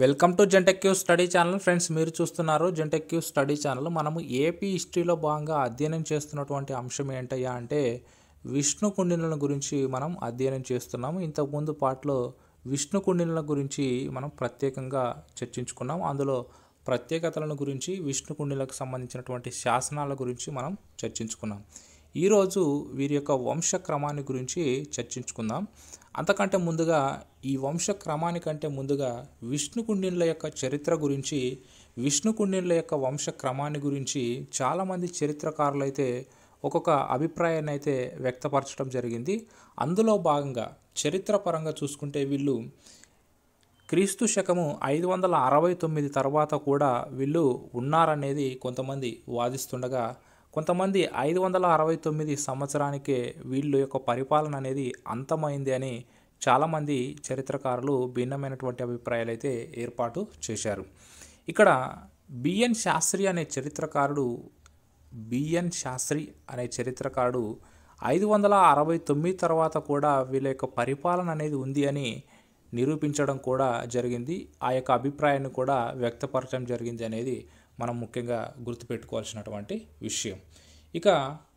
Welcome to జంటెక్యూ study channel friends, మీరు చూస్తున్నారు జంటెక్యూ స్టడీ ఛానల్. మనము ఏపీ హిస్టరీలో భాగంగా అధ్యయనం చేస్తున్నటువంటి అంశం ఏంటయ్యా అంటే విష్ణు కుండినుల గురించి మనం అధ్యయనం చేస్తున్నాము. ఇంతకుముందు పాటలో విష్ణు కుండినుల గురించి మనం ప్రత్యేకంగా చర్చించుకున్నాం. అందులో ప్రత్యేకతలను గురించి, విష్ణు కుండిలకు సంబంధించినటువంటి శాసనాల గురించి మనం చర్చించుకున్నాం. ఈరోజు వీరి యొక్క వంశక్రమాన్ని గురించి చర్చించుకుందాం. అంతకంటే ముందుగా ఈ వంశక్రమానికంటే ముందుగా విష్ణు కుండినుల యొక్క చరిత్ర గురించి, విష్ణు కుండినుల యొక్క వంశక్రమాన్ని గురించి చాలామంది చరిత్రకారులు అయితే ఒక్కొక్క అభిప్రాయాన్ని అయితే వ్యక్తపరచడం జరిగింది. అందులో భాగంగా చరిత్ర పరంగా చూసుకుంటే వీళ్ళు క్రీస్తు శకము 569 తర్వాత కూడా వీళ్ళు ఉన్నారనేది కొంతమంది వాదిస్తుండగా, కొంతమంది 569 సంవత్సరానికే వీళ్ళ యొక్క పరిపాలన అనేది అంతమైంది అని చాలామంది చరిత్రకారులు భిన్నమైనటువంటి అభిప్రాయాలు అయితే ఏర్పాటు చేశారు. ఇక్కడ బిఎన్ శాస్త్రి అనే చరిత్రకారుడు 569 తర్వాత కూడా వీళ్ళ యొక్క పరిపాలన అనేది ఉంది అని నిరూపించడం కూడా జరిగింది. ఆ యొక్క అభిప్రాయాన్ని కూడా వ్యక్తపరచడం జరిగింది అనేది మనం ముఖ్యంగా గుర్తుపెట్టుకోవాల్సినటువంటి విషయం. ఇక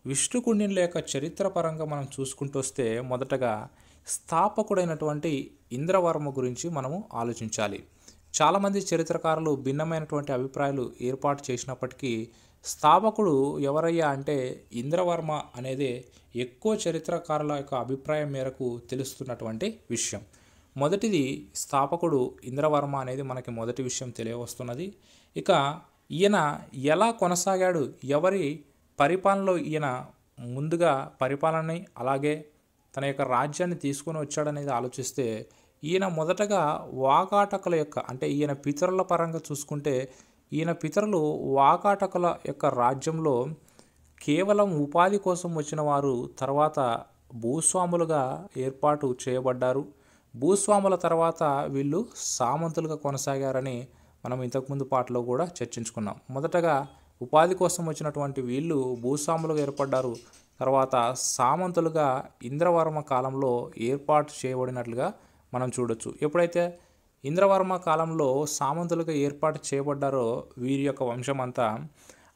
విష్ణు కుండినుల యొక్క చరిత్ర పరంగా మనం చూసుకుంటూ వస్తే మొదటగా స్థాపకుడైనటువంటి ఇంద్రవర్మ గురించి మనము ఆలోచించాలి. చాలామంది చరిత్రకారులు భిన్నమైనటువంటి అభిప్రాయాలు ఏర్పాటు చేసినప్పటికీ స్థాపకుడు ఎవరయ్యా అంటే ఇంద్రవర్మ అనేది ఎక్కువ చరిత్రకారుల యొక్క అభిప్రాయం మేరకు తెలుస్తున్నటువంటి విషయం. మొదటిది స్థాపకుడు ఇంద్రవర్మ అనేది మనకి మొదటి విషయం తెలియవస్తున్నది. ఇక ఈయన ఎలా కొనసాగాడు, ఎవరి పరిపాలనలో ఈయన ముందుగా పరిపాలనని అలాగే తన యొక్క రాజ్యాన్ని తీసుకొని వచ్చాడనేది ఆలోచిస్తే ఈయన మొదటగా వాకాటకుల యొక్క అంటే ఈయన పితరుల పరంగా చూసుకుంటే ఈయన పితరులు వాకాటకుల యొక్క రాజ్యంలో కేవలం ఉపాధి కోసం వచ్చిన వారు తర్వాత భూస్వాములుగా ఏర్పాటు చేయబడ్డారు. భూస్వాముల తర్వాత వీళ్ళు సామంతులుగా కొనసాగారని మనం ఇంతకుముందు పాటలో కూడా చర్చించుకున్నాం. మొదటగా ఉపాధి కోసం వచ్చినటువంటి వీళ్ళు భూస్వాములుగా ఏర్పడ్డారు. తర్వాత సామంతులుగా ఇంద్రవర్మ కాలంలో ఏర్పాటు చేయబడినట్లుగా మనం చూడొచ్చు. ఎప్పుడైతే ఇంద్రవర్మ కాలంలో సామంతులుగా ఏర్పాటు చేయబడ్డారో వీరి యొక్క వంశం అంతా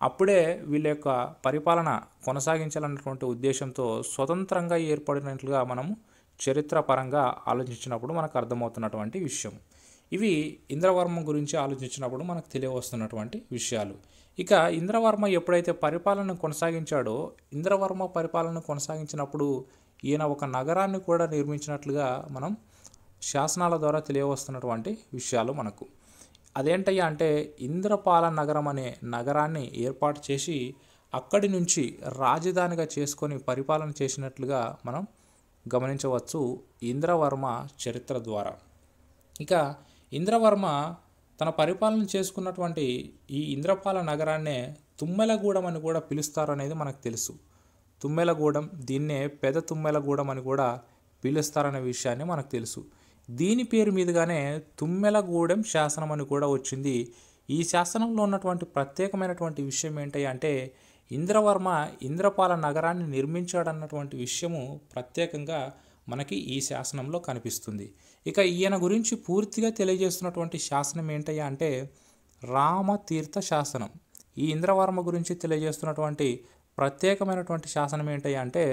అప్పుడే వీళ్ళ యొక్క పరిపాలన కొనసాగించాలన్నటువంటి ఉద్దేశంతో స్వతంత్రంగా ఏర్పడినట్లుగా మనము చరిత్ర పరంగా ఆలోచించినప్పుడు మనకు అర్థమవుతున్నటువంటి విషయం. ఇవి ఇంద్రవర్మ గురించి ఆలోచించినప్పుడు మనకు తెలియవస్తున్నటువంటి విషయాలు. ఇక ఇంద్రవర్మ ఎప్పుడైతే పరిపాలన కొనసాగించాడో, ఇంద్రవర్మ పరిపాలన కొనసాగించినప్పుడు ఈయన ఒక నగరాన్ని కూడా నిర్మించినట్లుగా మనం శాసనాల ద్వారా తెలియవస్తున్నటువంటి విషయాలు మనకు. అదేంటయ్యా అంటే ఇంద్రపాల నగరం అనే నగరాన్ని ఏర్పాటు చేసి అక్కడి నుంచి రాజధానిగా చేసుకొని పరిపాలన చేసినట్లుగా మనం గమనించవచ్చు ఇంద్రవర్మ చరిత్ర ద్వారా. ఇక ఇంద్రవర్మ తన పరిపాలన చేసుకున్నటువంటి ఈ ఇంద్రపాల నగరాన్నే తుమ్మెలగూడెం అని కూడా పిలుస్తారు అనేది మనకు తెలుసు. తుమ్మెలగూడెం, దీన్నే పెద తుమ్మెలగూడెం అని కూడా పిలుస్తారనే విషయాన్ని మనకు తెలుసు. దీని పేరు మీదుగానే తుమ్మెలగూడెం శాసనం అని కూడా వచ్చింది. ఈ శాసనంలో ఉన్నటువంటి ప్రత్యేకమైనటువంటి విషయం ఏంటి అంటే ఇంద్రవర్మ ఇంద్రపాల నగరాన్ని నిర్మించాడన్నటువంటి విషయము ప్రత్యేకంగా మనకి ఈ శాసనంలో కనిపిస్తుంది. ఇక ఈయన గురించి పూర్తిగా తెలియజేస్తున్నటువంటి శాసనం ఏంటయ్యా అంటే రామతీర్థ శాసనం. ఈ ఇంద్రవర్మ గురించి తెలియజేస్తున్నటువంటి ప్రత్యేకమైనటువంటి శాసనం ఏంటయ్యా అంటే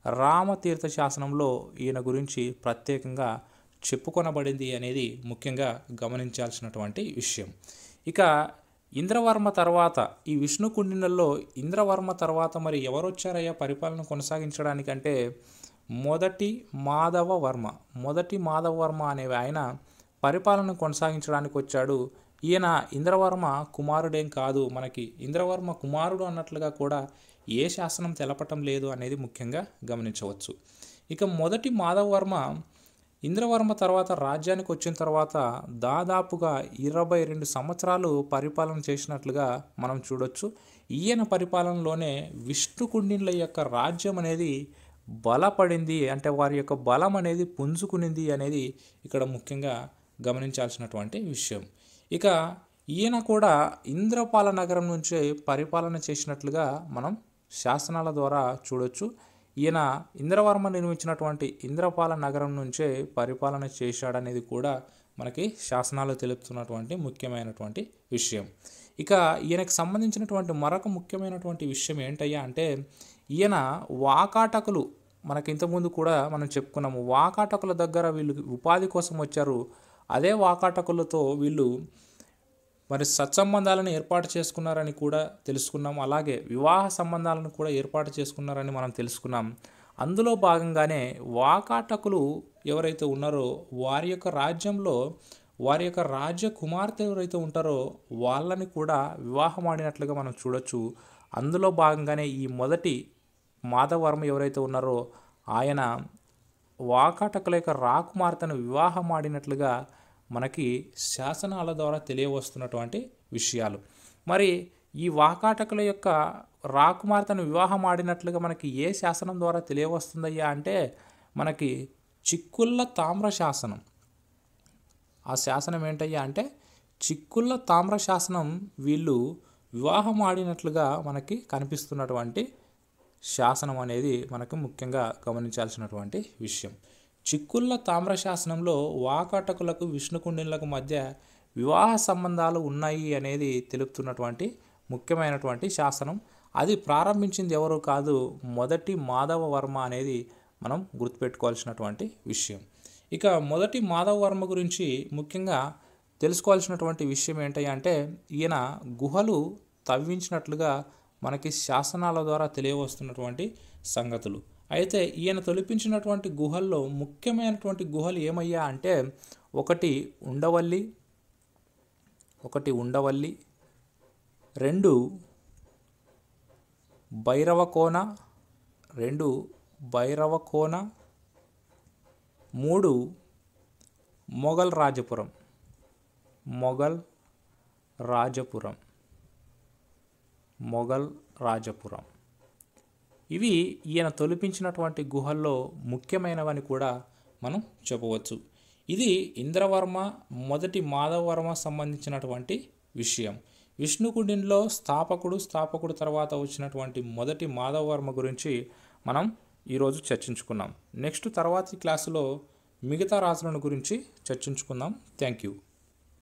రామతీర్థ శాసనంలో ఈయన గురించి ప్రత్యేకంగా చెప్పుకొనబడింది అనేది ముఖ్యంగా గమనించాల్సినటువంటి విషయం. ఇక ఇంద్రవర్మ తర్వాత ఈ విష్ణు కుండినుల్లో ఇంద్రవర్మ తర్వాత మరి ఎవరు వచ్చారయ్యా పరిపాలన కొనసాగించడానికంటే మొదటి మాధవవర్మ అనే ఆయన పరిపాలన కొనసాగించడానికి వచ్చాడు. ఈయన ఇంద్రవర్మ కుమారుడేం కాదు, మనకి ఇంద్రవర్మ కుమారుడు అన్నట్లుగా కూడా ఏ శాసనం తెలపటం లేదు అనేది ముఖ్యంగా గమనించవచ్చు. ఇక మొదటి మాధవవర్మ ఇంద్రవర్మ తర్వాత రాజ్యానికి వచ్చిన తర్వాత దాదాపుగా 22 సంవత్సరాలు పరిపాలన చేసినట్లుగా మనం చూడొచ్చు. ఈయన పరిపాలనలోనే విష్ణు కుండినుల యొక్క రాజ్యం అనేది బలపడింది, అంటే వారి యొక్క బలం అనేది పుంజుకునింది అనేది ఇక్కడ ముఖ్యంగా గమనించాల్సినటువంటి విషయం. ఇక ఈయన కూడా ఇంద్రపాల నగరం నుంచి పరిపాలన చేసినట్లుగా మనం శాసనాల ద్వారా చూడొచ్చు. ఈయన ఇంద్రవర్మ నిర్మించినటువంటి ఇంద్రపాల నగరం నుంచే పరిపాలన చేశాడనేది కూడా మనకి శాసనాలు తెలుపుతున్నటువంటి ముఖ్యమైనటువంటి విషయం. ఇక ఈయనకు సంబంధించినటువంటి మరొక ముఖ్యమైనటువంటి విషయం ఏంటయ్యా అంటే, ఈయన వాకాటకులు, మనకి ఇంతకుముందు కూడా మనం చెప్పుకున్నాము, వాకాటకుల దగ్గర వీళ్ళు ఉపాధి కోసం వచ్చారు. అదే వాకాటకులతో వీళ్ళు మరి సత్సంబంధాలను ఏర్పాటు చేసుకున్నారని కూడా తెలుసుకున్నాం. అలాగే వివాహ సంబంధాలను కూడా ఏర్పాటు చేసుకున్నారని మనం తెలుసుకున్నాం. అందులో భాగంగానే వాకాటకులు ఎవరైతే ఉన్నారో వారి యొక్క రాజ్యంలో వారి యొక్క రాజ్య కుమార్తె ఎవరైతే ఉంటారో వాళ్ళని కూడా వివాహం ఆడినట్లుగా మనం చూడొచ్చు. అందులో భాగంగానే ఈ మొదటి మాధవర్మ ఎవరైతే ఉన్నారో ఆయన వాకాటకుల యొక్క రాకుమార్తెను వివాహం ఆడినట్లుగా మనకి శాసనాల ద్వారా తెలియవస్తున్నటువంటి విషయాలు. మరి ఈ వాకాటకుల యొక్క రాకుమార్తెను వివాహం ఆడినట్లుగా మనకి ఏ శాసనం ద్వారా తెలియవస్తుందయ్యా అంటే, మనకి చిక్కుళ్ళ తామ్ర శాసనం. ఆ శాసనం ఏంటయ్యా అంటే చిక్కుళ్ళ తామ్ర శాసనం వీళ్ళు వివాహం ఆడినట్లుగా మనకి కనిపిస్తున్నటువంటి శాసనం అనేది మనకు ముఖ్యంగా గమనించాల్సినటువంటి విషయం. చిక్కుళ్ళ తామ్ర శాసనంలో వాకాటకులకు విష్ణుకుండినులకు మధ్య వివాహ సంబంధాలు ఉన్నాయి అనేది తెలుపుతున్నటువంటి ముఖ్యమైనటువంటి శాసనం. అది ప్రారంభించింది ఎవరు కాదు, మొదటి మాధవవర్మ అనేది మనం గుర్తుపెట్టుకోవాల్సినటువంటి విషయం. ఇక మొదటి మాధవవర్మ గురించి ముఖ్యంగా తెలుసుకోవాల్సినటువంటి విషయం ఏంటంటే, ఈయన గుహలు తవ్వించినట్లుగా మనకి శాసనాల ద్వారా తెలియవస్తున్నటువంటి సంగతులు. అయితే ఈయన తొలిపించినటువంటి గుహల్లో ముఖ్యమైనటువంటి గుహలు ఏమయ్యా అంటే, ఒకటి ఉండవల్లి, 2 భైరవకోన, 3 మొఘల్ రాజపురం. ఇవి ఈయన తొలిపించినటువంటి గుహల్లో ముఖ్యమైనవని కూడా మనం చెప్పవచ్చు. ఇది ఇంద్రవర్మ, మొదటి మాధవవర్మ సంబంధించినటువంటి విషయం. విష్ణుకుండిన్లో స్థాపకుడు తర్వాత వచ్చినటువంటి మొదటి మాధవవర్మ గురించి మనం ఈరోజు చర్చించుకున్నాం. నెక్స్ట్ తర్వాతి క్లాసులో మిగతా రాజులను గురించి చర్చించుకుందాం. Thank you.